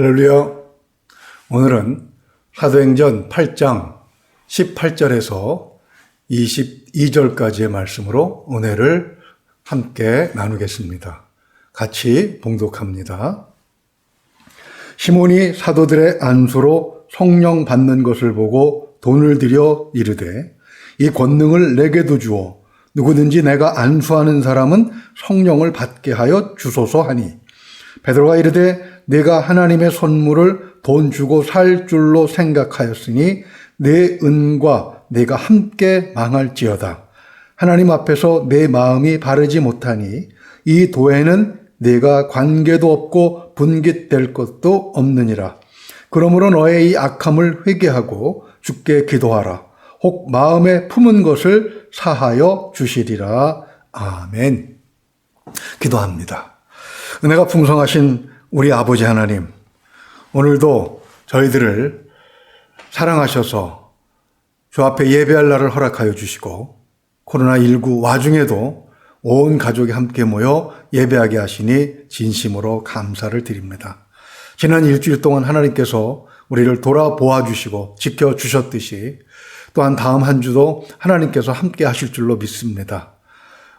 할렐루야. 오늘은 사도행전 8장 18절에서 22절까지의 말씀으로 은혜를 함께 나누겠습니다. 같이 봉독합니다. 시몬이 사도들의 안수로 성령 받는 것을 보고 돈을 들여 이르되 이 권능을 내게도 주어 누구든지 내가 안수하는 사람은 성령을 받게 하여 주소서 하니 베드로가 이르되 내가 하나님의 선물을 돈 주고 살 줄로 생각하였으니 내 은과 내가 함께 망할지어다. 하나님 앞에서 내 마음이 바르지 못하니 이 도에는 내가 관계도 없고 분깃될 것도 없느니라. 그러므로 너의 이 악함을 회개하고 주께 기도하라. 혹 마음에 품은 것을 사하여 주시리라. 아멘. 기도합니다. 은혜가 풍성하신 우리 아버지 하나님, 오늘도 저희들을 사랑하셔서 주 앞에 예배할 날을 허락하여 주시고 코로나19 와중에도 온 가족이 함께 모여 예배하게 하시니 진심으로 감사를 드립니다. 지난 일주일 동안 하나님께서 우리를 돌아보아 주시고 지켜주셨듯이 또한 다음 한 주도 하나님께서 함께 하실 줄로 믿습니다.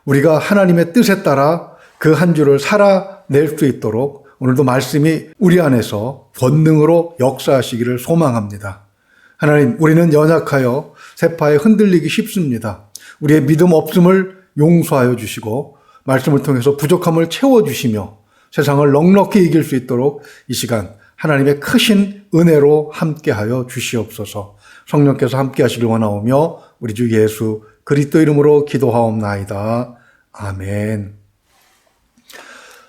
우리가 하나님의 뜻에 따라 그 한 주를 살아낼 수 있도록 오늘도 말씀이 우리 안에서 권능으로 역사하시기를 소망합니다. 하나님, 우리는 연약하여 세파에 흔들리기 쉽습니다. 우리의 믿음 없음을 용서하여 주시고 말씀을 통해서 부족함을 채워주시며 세상을 넉넉히 이길 수 있도록 이 시간 하나님의 크신 은혜로 함께하여 주시옵소서. 성령께서 함께 하시길 원하오며 우리 주 예수 그리스도 이름으로 기도하옵나이다. 아멘.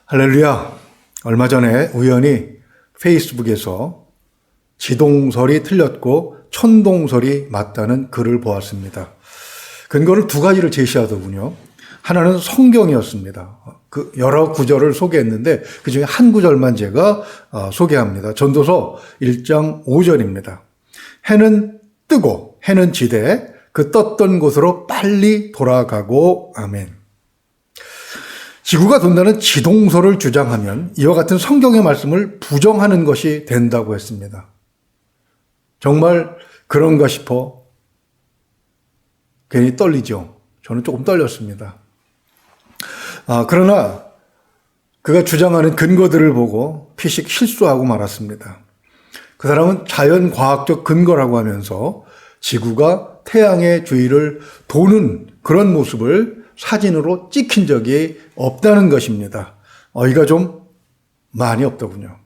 할렐루야. 얼마 전에 우연히 페이스북에서 지동설이 틀렸고 천동설이 맞다는 글을 보았습니다. 근거를 두 가지를 제시하더군요. 하나는 성경이었습니다. 그 여러 구절을 소개했는데 그 중에 한 구절만 제가 소개합니다. 전도서 1장 5절입니다. 해는 뜨고 해는 지되 그 떴던 곳으로 빨리 돌아가고 아멘. 지구가 돈다는 지동설을 주장하면 이와 같은 성경의 말씀을 부정하는 것이 된다고 했습니다. 정말 그런가 싶어 괜히 떨리죠. 저는 조금 떨렸습니다. 그러나 그가 주장하는 근거들을 보고 피식 실수하고 말았습니다. 그 사람은 자연과학적 근거라고 하면서 지구가 태양의 주위를 도는 그런 모습을 사진으로 찍힌 적이 없다는 것입니다. 어이가 좀 많이 없더군요.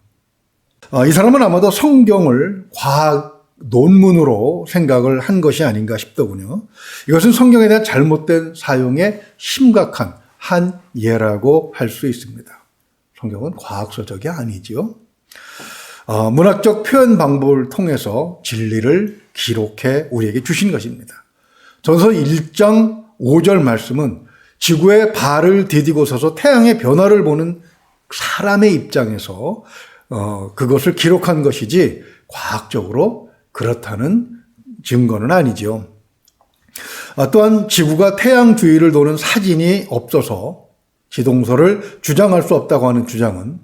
이 사람은 아마도 성경을 과학 논문으로 생각을 한 것이 아닌가 싶더군요. 이것은 성경에 대한 잘못된 사용의 심각한 한 예라고 할 수 있습니다. 성경은 과학서적이 아니지요. 문학적 표현 방법을 통해서 진리를 기록해 우리에게 주신 것입니다. 전서 1장 5절 말씀은 지구에 발을 디디고 서서 태양의 변화를 보는 사람의 입장에서 그것을 기록한 것이지 과학적으로 그렇다는 증거는 아니죠. 또한 지구가 태양 주위를 도는 사진이 없어서 지동설을 주장할 수 없다고 하는 주장은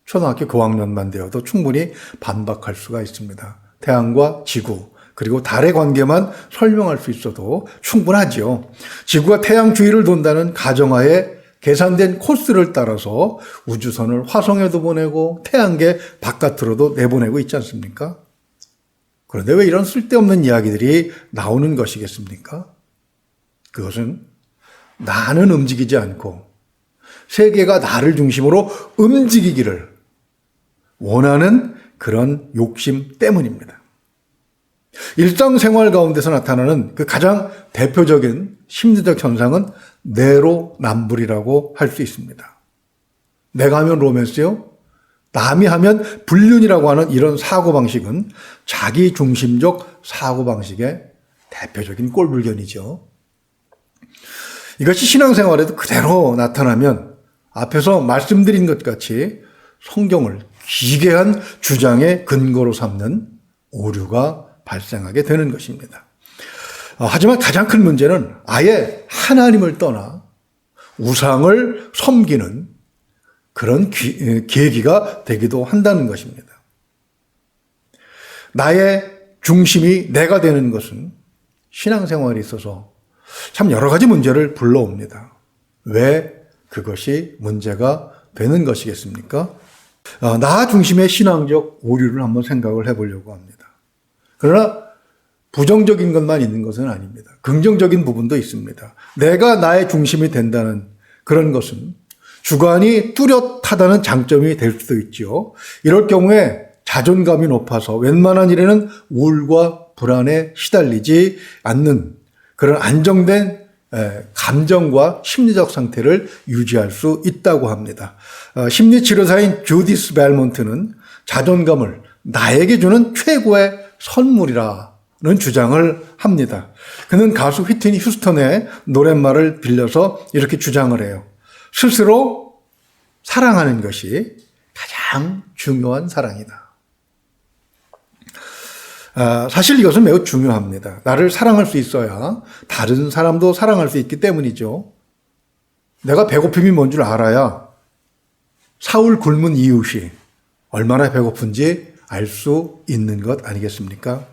초등학교 고학년만 되어도 충분히 반박할 수가 있습니다. 태양과 지구 그리고 달의 관계만 설명할 수 있어도 충분하지요. 지구가 태양 주위를 돈다는 가정하에 계산된 코스를 따라서 우주선을 화성에도 보내고 태양계 바깥으로도 내보내고 있지 않습니까? 그런데 왜 이런 쓸데없는 이야기들이 나오는 것이겠습니까? 그것은 나는 움직이지 않고 세계가 나를 중심으로 움직이기를 원하는 그런 욕심 때문입니다. 일상생활 가운데서 나타나는 그 가장 대표적인 심리적 현상은 내로남불이라고 할 수 있습니다. 내가 하면 로맨스요? 남이 하면 불륜이라고 하는 이런 사고방식은 자기중심적 사고방식의 대표적인 꼴불견이죠. 이것이 신앙생활에도 그대로 나타나면 앞에서 말씀드린 것 같이 성경을 기괴한 주장의 근거로 삼는 오류가 발생하게 되는 것입니다. 하지만 가장 큰 문제는 아예 하나님을 떠나 우상을 섬기는 그런 계기가 되기도 한다는 것입니다. 나의 중심이 내가 되는 것은 신앙생활에 있어서 참 여러 가지 문제를 불러옵니다. 왜 그것이 문제가 되는 것이겠습니까? 나 중심의 신앙적 오류를 한번 생각을 해보려고 합니다. 그러나 부정적인 것만 있는 것은 아닙니다. 긍정적인 부분도 있습니다. 내가 나의 중심이 된다는 그런 것은 주관이 뚜렷하다는 장점이 될 수도 있죠. 이럴 경우에 자존감이 높아서 웬만한 일에는 우울과 불안에 시달리지 않는 그런 안정된 감정과 심리적 상태를 유지할 수 있다고 합니다. 심리치료사인 주디스 벨몬트는 자존감을 나에게 주는 최고의 선물이라는 주장을 합니다. 그는 가수 휘트니 휴스턴의 노랫말을 빌려서 이렇게 주장을 해요. 스스로 사랑하는 것이 가장 중요한 사랑이다. 사실 이것은 매우 중요합니다. 나를 사랑할 수 있어야 다른 사람도 사랑할 수 있기 때문이죠. 내가 배고픔이 뭔 줄 알아야 사울 굶은 이웃이 얼마나 배고픈지 알 수 있는 것 아니겠습니까?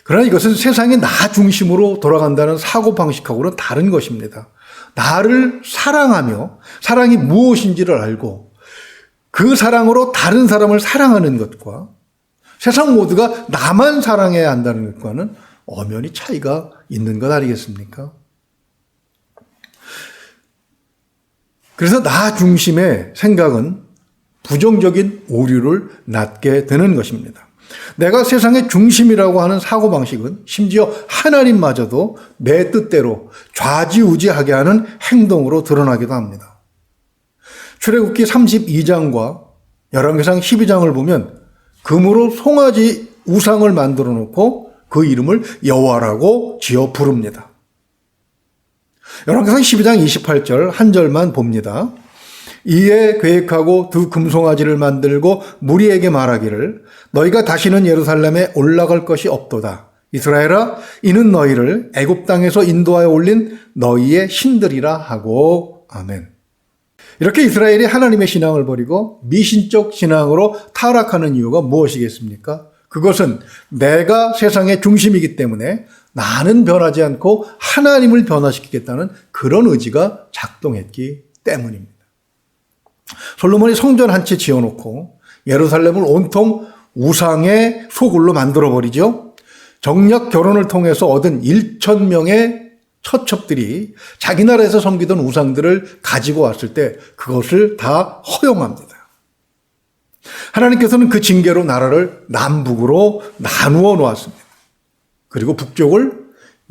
그러나 이것은 세상이 나 중심으로 돌아간다는 사고방식하고는 다른 것입니다. 나를 사랑하며 사랑이 무엇인지를 알고 그 사랑으로 다른 사람을 사랑하는 것과 세상 모두가 나만 사랑해야 한다는 것과는 엄연히 차이가 있는 것 아니겠습니까? 그래서 나 중심의 생각은 부정적인 오류를 낳게 되는 것입니다. 내가 세상의 중심이라고 하는 사고방식은 심지어 하나님마저도 내 뜻대로 좌지우지하게 하는 행동으로 드러나기도 합니다. 출애굽기 32장과 열왕기상 12장을 보면 금으로 송아지 우상을 만들어 놓고 그 이름을 여호와라고 지어 부릅니다. 열왕기상 12장 28절 한 절만 봅니다. 이에 계획하고 두 금송아지를 만들고 무리에게 말하기를 너희가 다시는 예루살렘에 올라갈 것이 없도다. 이스라엘아 이는 너희를 애굽 땅에서 인도하여 올린 너희의 신들이라 하고 아멘. 이렇게 이스라엘이 하나님의 신앙을 버리고 미신적 신앙으로 타락하는 이유가 무엇이겠습니까? 그것은 내가 세상의 중심이기 때문에 나는 변하지 않고 하나님을 변화시키겠다는 그런 의지가 작동했기 때문입니다. 솔로몬이 성전 한 채 지어놓고 예루살렘을 온통 우상의 소굴로 만들어버리죠. 정략 결혼을 통해서 얻은 1,000명의 처첩들이 자기 나라에서 섬기던 우상들을 가지고 왔을 때 그것을 다 허용합니다. 하나님께서는 그 징계로 나라를 남북으로 나누어 놓았습니다. 그리고 북쪽을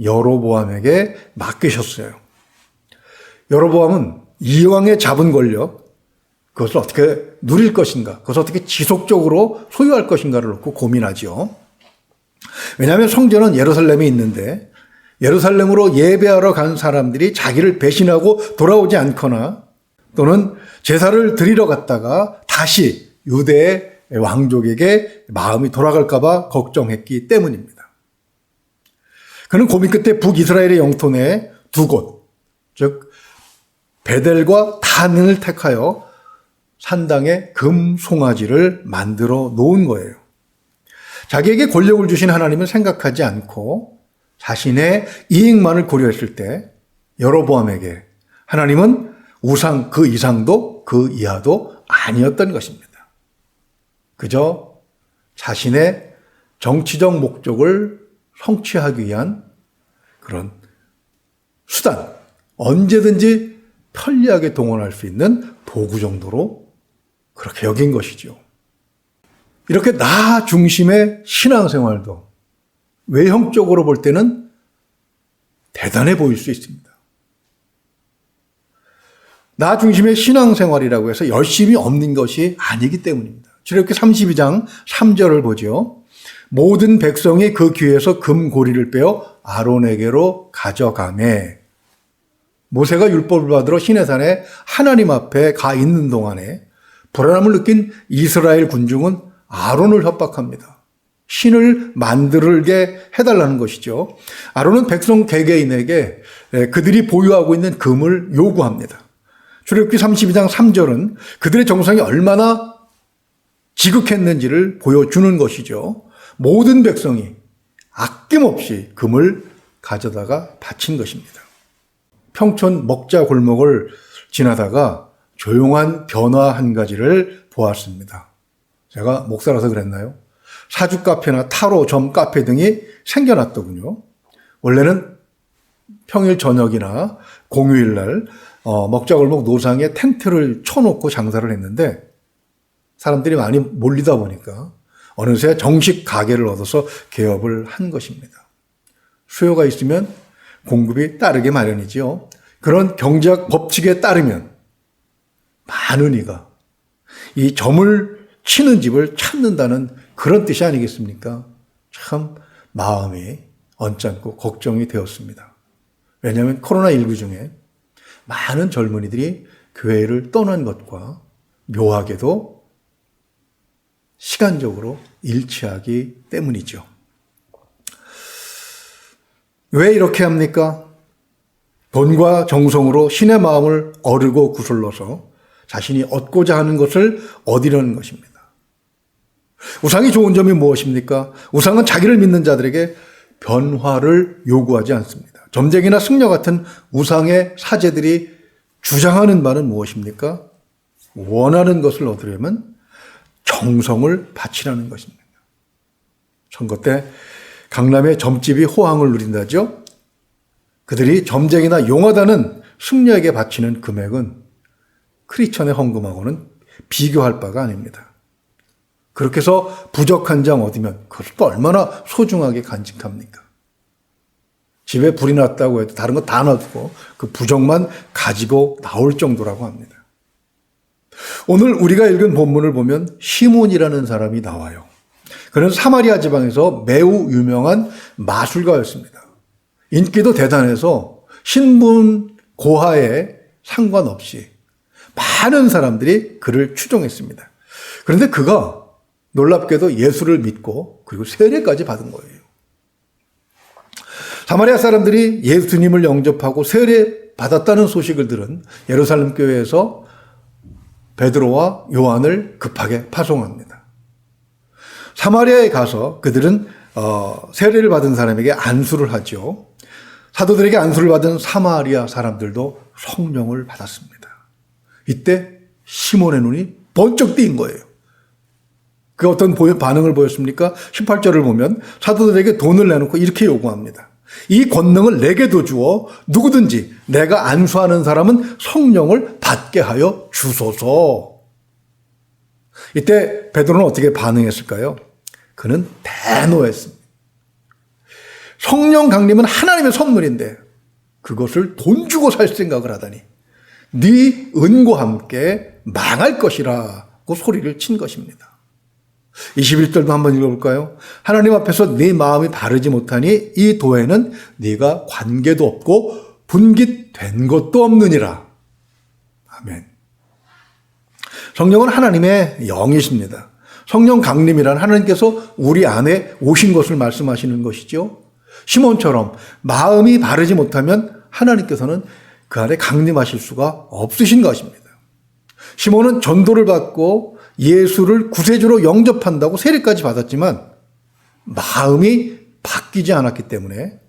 여로보암에게 맡기셨어요. 여로보암은 이왕에 잡은 권력, 그것을 어떻게 누릴 것인가, 그것을 어떻게 지속적으로 소유할 것인가를 놓고 고민하죠. 왜냐하면 성전은 예루살렘에 있는데 예루살렘으로 예배하러 간 사람들이 자기를 배신하고 돌아오지 않거나 또는 제사를 드리러 갔다가 다시 유대의 왕족에게 마음이 돌아갈까 봐 걱정했기 때문입니다. 그는 고민 끝에 북이스라엘의 영토 내 두 곳, 즉 베델과 단을 택하여 산당에 금 송아지를 만들어 놓은 거예요. 자기에게 권력을 주신 하나님을 생각하지 않고 자신의 이익만을 고려했을 때 여로보암에게 하나님은 우상 그 이상도 그 이하도 아니었던 것입니다. 그저 자신의 정치적 목적을 성취하기 위한 그런 수단, 언제든지 편리하게 동원할 수 있는 도구 정도로 그렇게 여긴 것이죠. 이렇게 나 중심의 신앙생활도 외형적으로 볼 때는 대단해 보일 수 있습니다. 나 중심의 신앙생활이라고 해서 열심히 없는 것이 아니기 때문입니다. 출애굽기 32장 3절을 보죠. 모든 백성이 그 귀에서 금고리를 빼어 아론에게로 가져가매. 모세가 율법을 받으러 시내산에 하나님 앞에 가 있는 동안에 불안함을 느낀 이스라엘 군중은 아론을 협박합니다. 신을 만들게 해달라는 것이죠. 아론은 백성 개개인에게 그들이 보유하고 있는 금을 요구합니다. 출애굽기 32장 3절은 그들의 정성이 얼마나 지극했는지를 보여주는 것이죠. 모든 백성이 아낌없이 금을 가져다가 바친 것입니다. 평촌 먹자 골목을 지나다가 조용한 변화 한 가지를 보았습니다. 제가 목사라서 그랬나요? 사주 카페나 타로 점 카페 등이 생겨났더군요. 원래는 평일 저녁이나 공휴일날 먹자골목 노상에 텐트를 쳐놓고 장사를 했는데 사람들이 많이 몰리다 보니까 어느새 정식 가게를 얻어서 개업을 한 것입니다. 수요가 있으면 공급이 따르게 마련이지요. 그런 경제학 법칙에 따르면 많은 이가 이 점을 치는 집을 찾는다는 그런 뜻이 아니겠습니까? 참 마음이 언짢고 걱정이 되었습니다. 왜냐하면 코로나19 중에 많은 젊은이들이 교회를 떠난 것과 묘하게도 시간적으로 일치하기 때문이죠. 왜 이렇게 합니까? 돈과 정성으로 신의 마음을 어르고 구슬러서 자신이 얻고자 하는 것을 얻으려는 것입니다. 우상이 좋은 점이 무엇입니까? 우상은 자기를 믿는 자들에게 변화를 요구하지 않습니다. 점쟁이나 승려 같은 우상의 사제들이 주장하는 바는 무엇입니까? 원하는 것을 얻으려면 정성을 바치라는 것입니다. 선거 때 강남의 점집이 호황을 누린다죠. 그들이 점쟁이나 용하다는 승려에게 바치는 금액은 크리스천의 헌금하고는 비교할 바가 아닙니다. 그렇게 해서 부적 한 장 얻으면 그것을 또 얼마나 소중하게 간직합니까? 집에 불이 났다고 해도 다른 거 다 놔두고 그 부적만 가지고 나올 정도라고 합니다. 오늘 우리가 읽은 본문을 보면 시몬이라는 사람이 나와요. 그는 사마리아 지방에서 매우 유명한 마술가였습니다. 인기도 대단해서 신분 고하에 상관없이 많은 사람들이 그를 추종했습니다. 그런데 그가 놀랍게도 예수를 믿고 그리고 세례까지 받은 거예요. 사마리아 사람들이 예수님을 영접하고 세례 받았다는 소식을 들은 예루살렘 교회에서 베드로와 요한을 급하게 파송합니다. 사마리아에 가서 그들은 세례를 받은 사람에게 안수를 하죠. 사도들에게 안수를 받은 사마리아 사람들도 성령을 받았습니다. 이때 시몬의 눈이 번쩍 뜨인 거예요. 그 어떤 반응을 보였습니까? 18절을 보면 사도들에게 돈을 내놓고 이렇게 요구합니다. 이 권능을 내게도 주어 누구든지 내가 안수하는 사람은 성령을 받게 하여 주소서. 이때 베드로는 어떻게 반응했을까요? 그는 대노했습니다. 성령 강림은 하나님의 선물인데 그것을 돈 주고 살 생각을 하다니 네 은과 함께 망할 것이라고 소리를 친 것입니다. 21절도 한번 읽어볼까요? 하나님 앞에서 네 마음이 바르지 못하니 이 도에는 네가 관계도 없고 분깃된 것도 없느니라. 아멘. 성령은 하나님의 영이십니다. 성령 강림이란 하나님께서 우리 안에 오신 것을 말씀하시는 것이죠. 시몬처럼 마음이 바르지 못하면 하나님께서는 그 안에 강림하실 수가 없으신 것입니다. 시몬은 전도를 받고 예수를 구세주로 영접한다고 세례까지 받았지만 마음이 바뀌지 않았기 때문에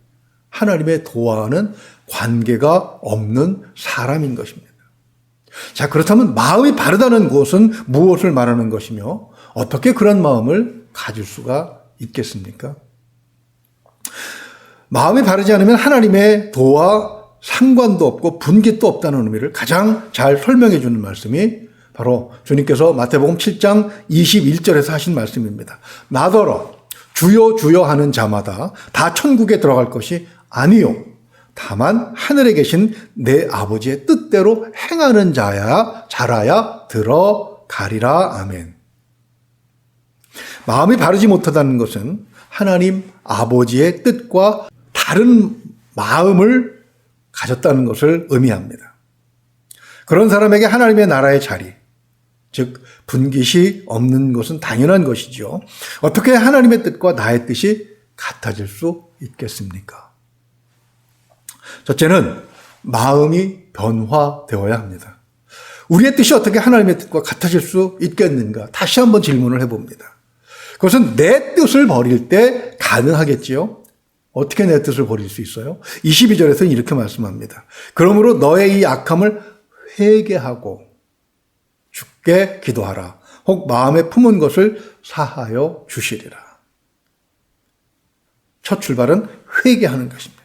하나님의 도와는 관계가 없는 사람인 것입니다. 자, 그렇다면 마음이 바르다는 것은 무엇을 말하는 것이며 어떻게 그런 마음을 가질 수가 있겠습니까? 마음이 바르지 않으면 하나님의 도와 상관도 없고 분깃도 없다는 의미를 가장 잘 설명해 주는 말씀이 바로 주님께서 마태복음 7장 21절에서 하신 말씀입니다. 나더러 주여 주여 하는 자마다 다 천국에 들어갈 것이 아니요 다만 하늘에 계신 내 아버지의 뜻대로 행하는 자라야 들어가리라. 아멘. 마음이 바르지 못하다는 것은 하나님 아버지의 뜻과 다른 마음을 가졌다는 것을 의미합니다. 그런 사람에게 하나님의 나라의 자리, 즉 분깃이 없는 것은 당연한 것이죠. 어떻게 하나님의 뜻과 나의 뜻이 같아질 수 있겠습니까? 첫째는 마음이 변화되어야 합니다. 우리의 뜻이 어떻게 하나님의 뜻과 같아질 수 있겠는가? 다시 한번 질문을 해봅니다. 그것은 내 뜻을 버릴 때 가능하겠지요? 어떻게 내 뜻을 버릴 수 있어요? 22절에서는 이렇게 말씀합니다. 그러므로 너의 이 악함을 회개하고 주께 기도하라. 혹 마음에 품은 것을 사하여 주시리라. 첫 출발은 회개하는 것입니다.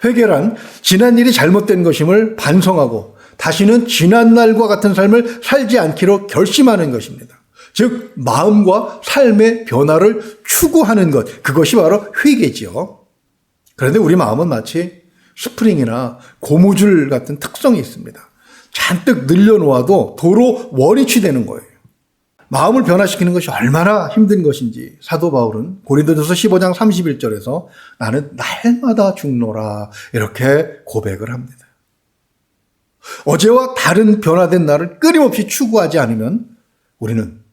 회개란 지난 일이 잘못된 것임을 반성하고 다시는 지난 날과 같은 삶을 살지 않기로 결심하는 것입니다. 즉 마음과 삶의 변화를 추구하는 것, 그것이 바로 회개지요. 그런데 우리 마음은 마치 스프링이나 고무줄 같은 특성이 있습니다. 잔뜩 늘려놓아도 도로 원위치 되는 거예요. 마음을 변화시키는 것이 얼마나 힘든 것인지 사도 바울은 고린도전서 15장 31절에서 나는 날마다 죽노라 이렇게 고백을 합니다. 어제와 다른 변화된 나를 끊임없이 추구하지 않으면 우리는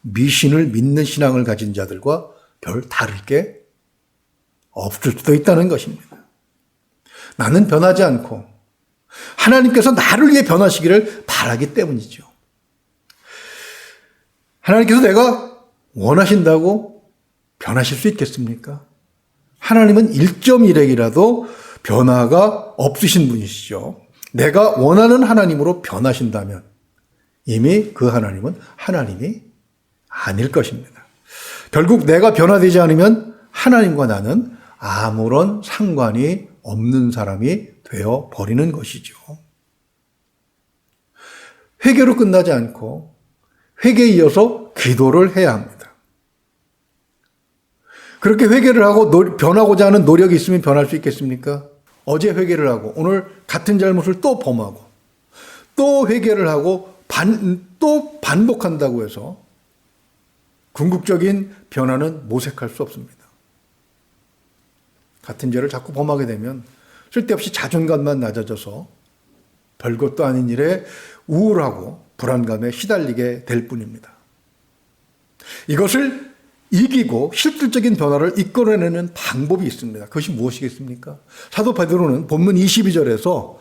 미신을 믿는 신앙을 가진 자들과 별 다를 게 없을 수도 있다는 것입니다. 나는 변하지 않고 하나님께서 나를 위해 변하시기를 바라기 때문이죠. 하나님께서 내가 원하신다고 변하실 수 있겠습니까? 하나님은 1.1핵이라도 변화가 없으신 분이시죠. 내가 원하는 하나님으로 변하신다면 이미 그 하나님은 하나님이 아닐 것입니다. 결국 내가 변화되지 않으면 하나님과 나는 아무런 상관이 없는 사람이 되어 버리는 것이죠. 회개로 끝나지 않고 회개에 이어서 기도를 해야 합니다. 그렇게 회개를 하고 변하고자 하는 노력이 있으면 변할 수 있겠습니까? 어제 회개를 하고 오늘 같은 잘못을 또 범하고 또 회개를 하고 또 반복한다고 해서 궁극적인 변화는 모색할 수 없습니다. 같은 죄를 자꾸 범하게 되면 쓸데없이 자존감만 낮아져서 별것도 아닌 일에 우울하고 불안감에 시달리게 될 뿐입니다. 이것을 이기고 실질적인 변화를 이끌어내는 방법이 있습니다. 그것이 무엇이겠습니까? 사도 베드로는 본문 22절에서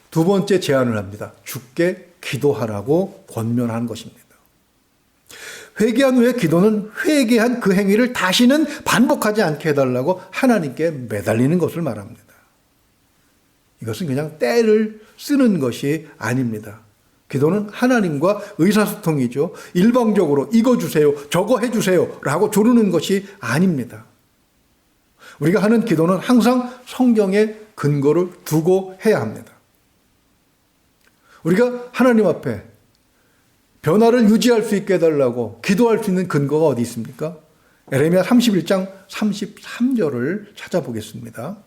두 번째 제안을 합니다. 주께 기도하라고 권면한 것입니다. 회개한 후에 기도는 회개한 그 행위를 다시는 반복하지 않게 해달라고 하나님께 매달리는 것을 말합니다. 이것은 그냥 때를 쓰는 것이 아닙니다. 기도는 하나님과 의사소통이죠. 일방적으로 이거 주세요, 저거 해주세요 라고 조르는 것이 아닙니다. 우리가 하는 기도는 항상 성경에 근거를 두고 해야 합니다. 우리가 하나님 앞에 변화를 유지할 수 있게 해달라고 기도할 수 있는 근거가 어디 있습니까? 에레미야 31장 33절을 찾아보겠습니다.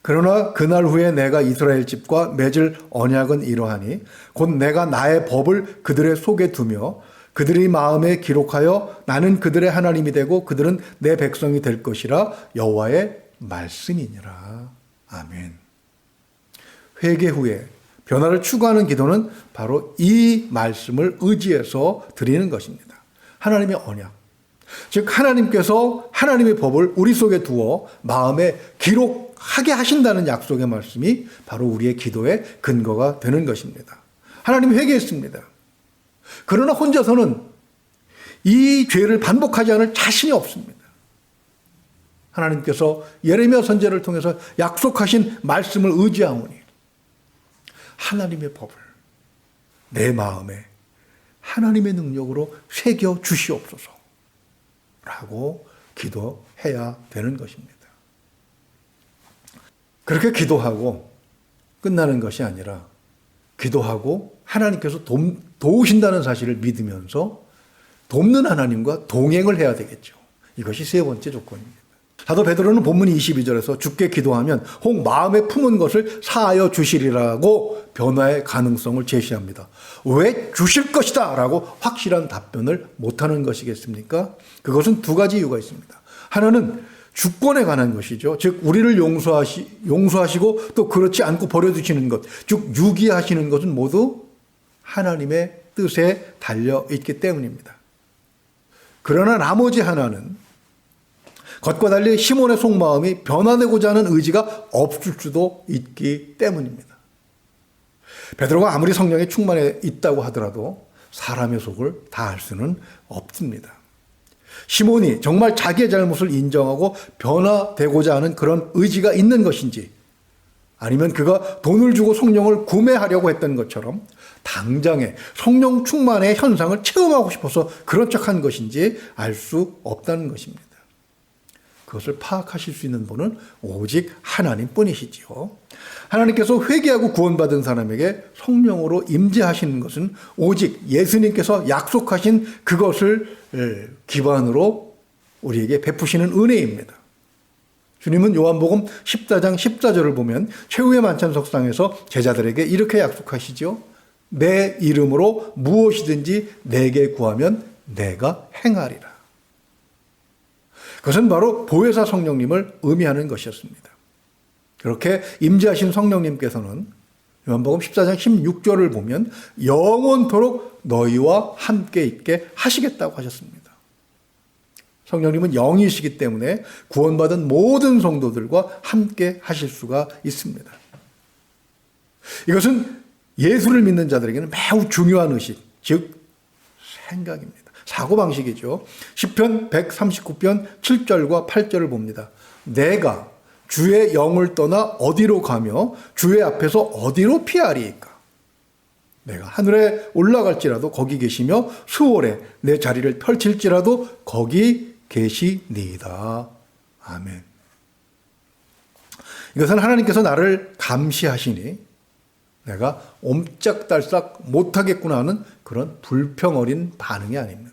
그러나 그날 후에 내가 이스라엘 집과 맺을 언약은 이러하니 곧 내가 나의 법을 그들의 속에 두며 그들의 마음에 기록하여 나는 그들의 하나님이 되고 그들은 내 백성이 될 것이라 여호와의 말씀이니라. 아멘. 회개 후에 변화를 추구하는 기도는 바로 이 말씀을 의지해서 드리는 것입니다. 하나님의 언약. 즉 하나님께서 하나님의 법을 우리 속에 두어 마음에 기록하게 하신다는 약속의 말씀이 바로 우리의 기도의 근거가 되는 것입니다. 하나님이 회개했습니다. 그러나 혼자서는 이 죄를 반복하지 않을 자신이 없습니다. 하나님께서 예레미야 선지자를 통해서 약속하신 말씀을 의지하오니 하나님의 법을 내 마음에 하나님의 능력으로 새겨 주시옵소서 라고 기도해야 되는 것입니다. 그렇게 기도하고 끝나는 것이 아니라 기도하고 하나님께서 도우신다는 사실을 믿으면서 돕는 하나님과 동행을 해야 되겠죠. 이것이 세 번째 조건입니다. 사도 베드로는 본문 22절에서 주께 기도하면 혹 마음에 품은 것을 사하여 주시리라고 변화의 가능성을 제시합니다. 왜 주실 것이다 라고 확실한 답변을 못하는 것이겠습니까? 그것은 두 가지 이유가 있습니다. 하나는 주권에 관한 것이죠. 즉 우리를 용서하시고 또 그렇지 않고 버려두시는 것, 즉 유기하시는 것은 모두 하나님의 뜻에 달려있기 때문입니다. 그러나 나머지 하나는 겉과 달리 시몬의 속마음이 변화되고자 하는 의지가 없을 수도 있기 때문입니다. 베드로가 아무리 성령에 충만해 있다고 하더라도 사람의 속을 다 알 수는 없습니다. 시몬이 정말 자기의 잘못을 인정하고 변화되고자 하는 그런 의지가 있는 것인지, 아니면 그가 돈을 주고 성령을 구매하려고 했던 것처럼 당장에 성령 충만의 현상을 체험하고 싶어서 그런 척한 것인지 알 수 없다는 것입니다. 그것을 파악하실 수 있는 분은 오직 하나님뿐이시지요. 하나님께서 회개하고 구원받은 사람에게 성령으로 임재하시는 것은 오직 예수님께서 약속하신 그것을 기반으로 우리에게 베푸시는 은혜입니다. 주님은 요한복음 14장 14절을 보면 최후의 만찬석상에서 제자들에게 이렇게 약속하시죠. 내 이름으로 무엇이든지 내게 구하면 내가 행하리라. 그것은 바로 보혜사 성령님을 의미하는 것이었습니다. 그렇게 임재하신 성령님께서는 요한복음 14장 16절을 보면 영원토록 너희와 함께 있게 하시겠다고 하셨습니다. 성령님은 영이시기 때문에 구원받은 모든 성도들과 함께 하실 수가 있습니다. 이것은 예수를 믿는 자들에게는 매우 중요한 의식, 즉 생각입니다. 사고방식이죠. 시편 139편 7절과 8절을 봅니다. 내가 주의 영을 떠나 어디로 가며 주의 앞에서 어디로 피하리이까? 내가 하늘에 올라갈지라도 거기 계시며 수월에 내 자리를 펼칠지라도 거기 계시니이다. 아멘. 이것은 하나님께서 나를 감시하시니 내가 옴짝달싹 못하겠구나 하는 그런 불평 어린 반응이 아닙니다.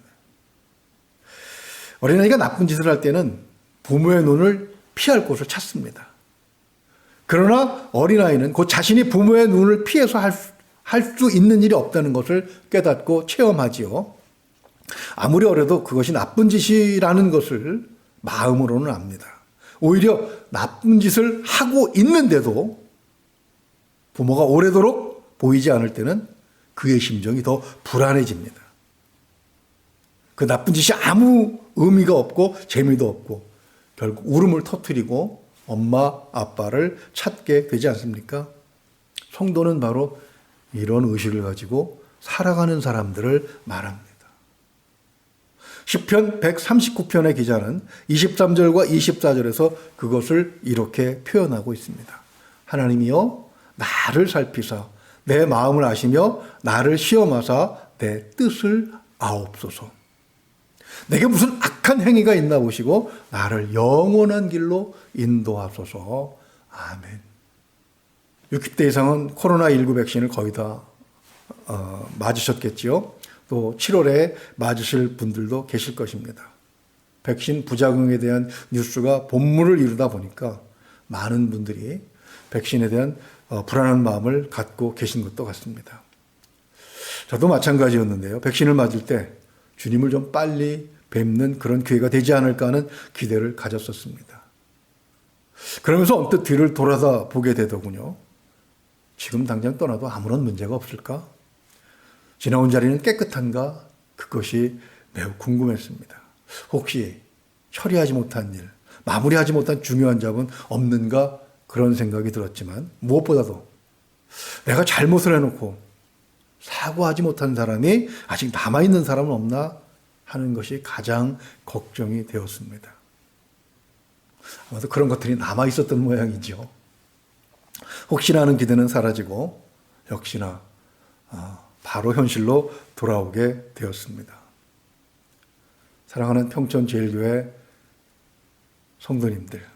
어린아이가 나쁜 짓을 할 때는 부모의 눈을 피할 곳을 찾습니다. 그러나 어린아이는 곧 자신이 부모의 눈을 피해서 할 수 있는 일이 없다는 것을 깨닫고 체험하지요. 아무리 어려도 그것이 나쁜 짓이라는 것을 마음으로는 압니다. 오히려 나쁜 짓을 하고 있는데도 부모가 오래도록 보이지 않을 때는 그의 심정이 더 불안해집니다. 그 나쁜 짓이 아무 의미가 없고 재미도 없고 결국 울음을 터뜨리고 엄마, 아빠를 찾게 되지 않습니까? 성도는 바로 이런 의식을 가지고 살아가는 사람들을 말합니다. 시편 139편의 기자는 23절과 24절에서 그것을 이렇게 표현하고 있습니다. 하나님이여 나를 살피사 내 마음을 아시며 나를 시험하사 내 뜻을 아옵소서. 내게 무슨 악한 행위가 있나 보시고 나를 영원한 길로 인도하소서. 아멘. 60대 이상은 코로나19 백신을 거의 다 맞으셨겠지요. 또 7월에 맞으실 분들도 계실 것입니다. 백신 부작용에 대한 뉴스가 본물을 이루다 보니까 많은 분들이 백신에 대한 불안한 마음을 갖고 계신 것도 같습니다. 저도 마찬가지였는데요. 백신을 맞을 때 주님을 좀 빨리 뵙는 그런 기회가 되지 않을까 하는 기대를 가졌었습니다. 그러면서 언뜻 뒤를 돌아다 보게 되더군요. 지금 당장 떠나도 아무런 문제가 없을까? 지나온 자리는 깨끗한가? 그것이 매우 궁금했습니다. 혹시 처리하지 못한 일, 마무리하지 못한 중요한 잡은 없는가? 그런 생각이 들었지만 무엇보다도 내가 잘못을 해놓고 사과하지 못한 사람이 아직 남아있는 사람은 없나 하는 것이 가장 걱정이 되었습니다. 아마도 그런 것들이 남아있었던 모양이죠. 혹시나 하는 기대는 사라지고 역시나 바로 현실로 돌아오게 되었습니다. 사랑하는 평촌제일교회 성도님들,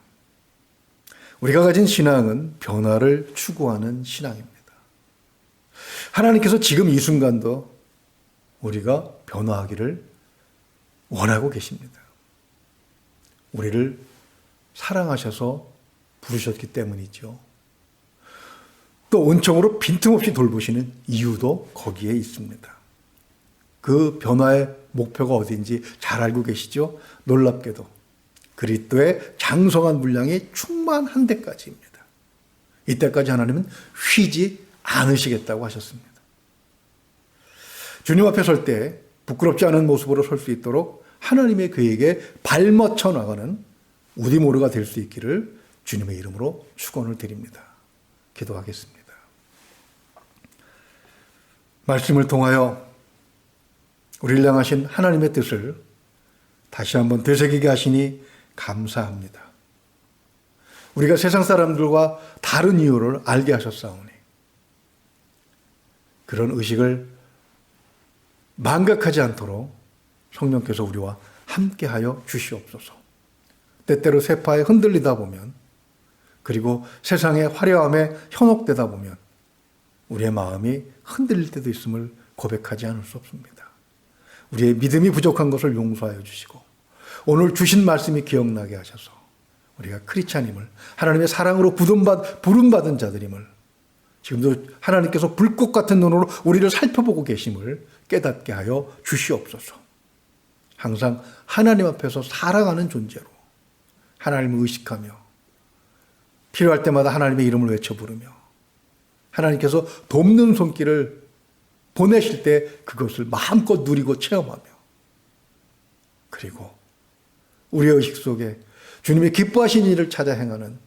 우리가 가진 신앙은 변화를 추구하는 신앙입니다. 하나님께서 지금 이 순간도 우리가 변화하기를 원하고 계십니다. 우리를 사랑하셔서 부르셨기 때문이죠. 또 은총으로 빈틈없이 돌보시는 이유도 거기에 있습니다. 그 변화의 목표가 어딘지 잘 알고 계시죠? 놀랍게도 그리스도의 장성한 분량이 충만한 데까지입니다. 이때까지 하나님은 쉬지 않으시겠다고 하셨습니다. 주님 앞에 설 때 부끄럽지 않은 모습으로 설 수 있도록 하나님의 계획에 발맞춰 나가는 우디모르가 될 수 있기를 주님의 이름으로 축원을 드립니다. 기도하겠습니다. 말씀을 통하여 우리를 향하신 하나님의 뜻을 다시 한번 되새기게 하시니 감사합니다. 우리가 세상 사람들과 다른 이유를 알게 하셨사오니 그런 의식을 망각하지 않도록 성령께서 우리와 함께하여 주시옵소서. 때때로 세파에 흔들리다 보면, 그리고 세상의 화려함에 현혹되다 보면 우리의 마음이 흔들릴 때도 있음을 고백하지 않을 수 없습니다. 우리의 믿음이 부족한 것을 용서하여 주시고 오늘 주신 말씀이 기억나게 하셔서 우리가 크리스찬임을, 하나님의 사랑으로 부름받은 자들임을, 지금도 하나님께서 불꽃 같은 눈으로 우리를 살펴보고 계심을 깨닫게 하여 주시옵소서. 항상 하나님 앞에서 살아가는 존재로 하나님을 의식하며 필요할 때마다 하나님의 이름을 외쳐 부르며 하나님께서 돕는 손길을 보내실 때 그것을 마음껏 누리고 체험하며, 그리고 우리의 의식 속에 주님이 기뻐하신 일을 찾아 행하는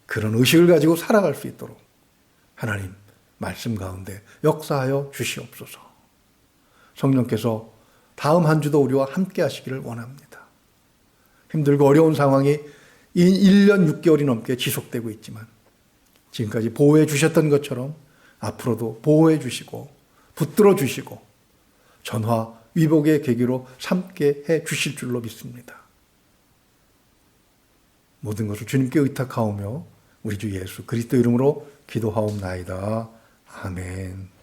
그런 의식을 가지고 살아갈 수 있도록 하나님 말씀 가운데 역사하여 주시옵소서. 성령께서 다음 한 주도 우리와 함께 하시기를 원합니다. 힘들고 어려운 상황이 1년 6개월이 넘게 지속되고 있지만 지금까지 보호해 주셨던 것처럼 앞으로도 보호해 주시고 붙들어 주시고 전화 위복의 계기로 삼게 해 주실 줄로 믿습니다. 모든 것을 주님께 의탁하오며 우리 주 예수 그리스도 이름으로 기도하옵나이다. 아멘.